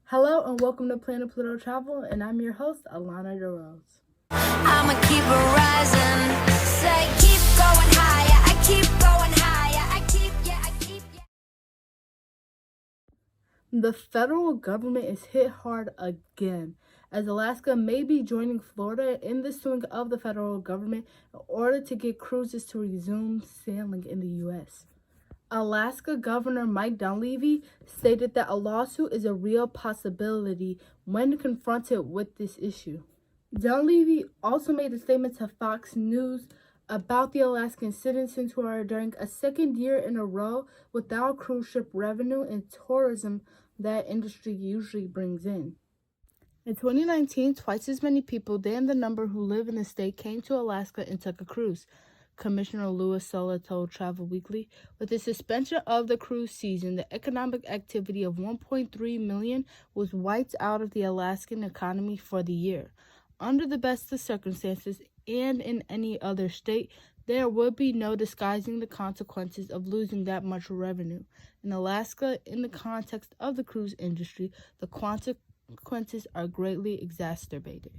Hello and welcome to Planet Pluto Travel, and I'm your host, Alana DeRose. I'ma keep it rising. Say keep going higher. I keep going higher. I keep. The federal government is hit hard again, as Alaska may be joining Florida in the swing of the federal government in order to get cruises to resume sailing in the U.S. Alaska Governor Mike Dunleavy stated that a lawsuit is a real possibility when confronted with this issue. Dunleavy also made a statement to Fox News about the Alaskan citizens who are during a second year in a row without cruise ship revenue and tourism that industry usually brings in. In 2019, twice as many people than the number who live in the state came to Alaska and took a cruise. Commissioner Louis Sola told Travel Weekly, with the suspension of the cruise season, the economic activity of 1.3 million was wiped out of the Alaskan economy for the year. Under the best of circumstances, and in any other state, there would be no disguising the consequences of losing that much revenue. In Alaska, in the context of the cruise industry, the consequences are greatly exacerbated.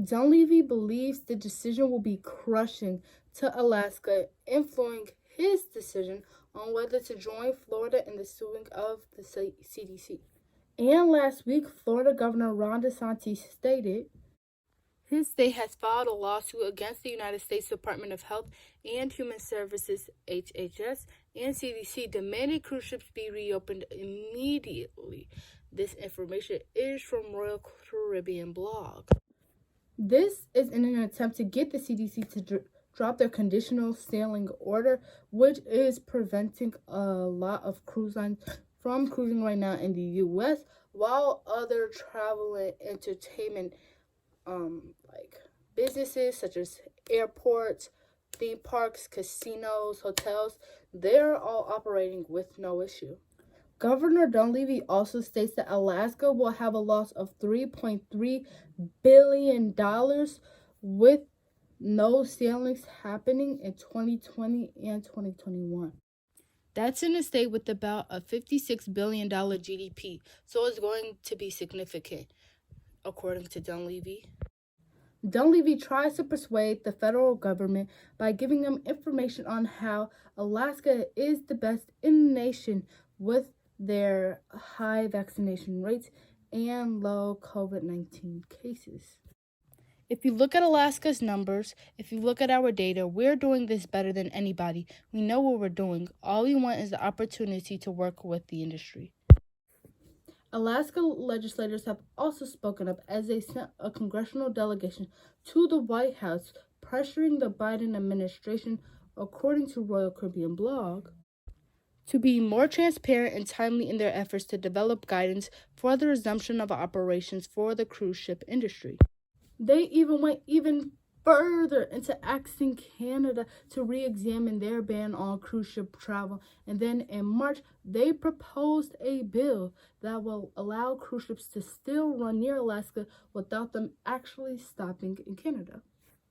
Dunleavy believes the decision will be crushing to Alaska, influencing his decision on whether to join Florida in the suing of the CDC. And last week, Florida Governor Ron DeSantis stated his state has filed a lawsuit against the United States Department of Health and Human Services, HHS, and CDC, demanding cruise ships be reopened immediately. This information is from Royal Caribbean blog. This is in an attempt to get the CDC to drop their conditional sailing order, which is preventing a lot of cruise lines from cruising right now in the U.S., while other travel and entertainment like businesses such as airports, theme parks, casinos, hotels, they're all operating with no issue. Governor Dunleavy also states that Alaska will have a loss of $3.3 billion with no sailings happening in 2020 and 2021. That's in a state with about a $56 billion GDP, so it's going to be significant, according to Dunleavy. Dunleavy tries to persuade the federal government by giving them information on how Alaska is the best in the nation with their high vaccination rates and low COVID-19 cases. If you look at Alaska's numbers, if you look at our data, we're doing this better than anybody. We know what we're doing. All we want is the opportunity to work with the industry. Alaska legislators have also spoken up as they sent a congressional delegation to the White House, pressuring the Biden administration, according to Royal Caribbean blog, to be more transparent and timely in their efforts to develop guidance for the resumption of operations for the cruise ship industry. They even went further into asking Canada to re-examine their ban on cruise ship travel, and then in March they proposed a bill that will allow cruise ships to still run near Alaska without them actually stopping in Canada.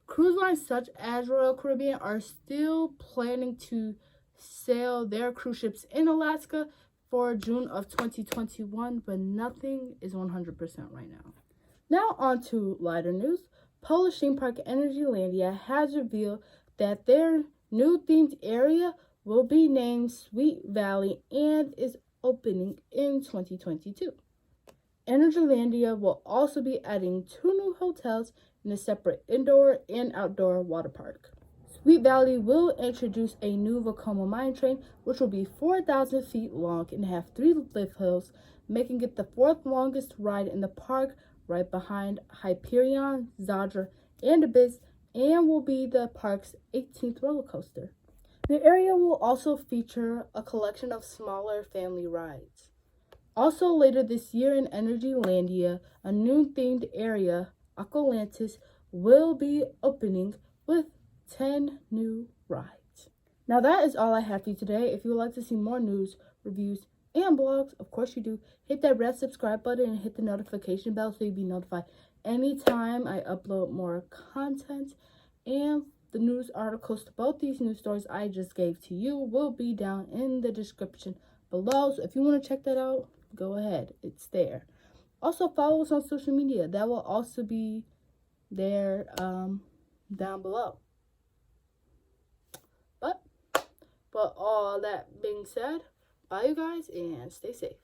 Cruise lines such as Royal Caribbean are still planning to sail their cruise ships in Alaska for June of 2021, but nothing is 100% right now. Now on to lighter news. Polish theme park Energylandia has revealed that their new themed area will be named Sweet Valley and is opening in 2022. Energylandia will also be adding 2 new hotels and a separate indoor and outdoor water park. Sweet Valley will introduce a new Vekoma mine train, which will be 4,000 feet long and have 3 lift hills, making it the 4th longest ride in the park, right behind Hyperion, Zadra, and Abyss, and will be the park's 18th roller coaster. The area will also feature a collection of smaller family rides. Also later this year in Energylandia, a new themed area, Aqualantis, will be opening with 10 new rides. Now that is all I have for you today. If you would like to see more news, reviews, and blogs, of course you do, hit that red subscribe button and hit the notification bell so you'll be notified anytime I upload more content. And the news articles to both these news stories I just gave to you will be down in the description below. So if you want to check that out, go ahead. It's there. Also, follow us on social media. That will also be there down below. But all that being said, bye you guys and stay safe.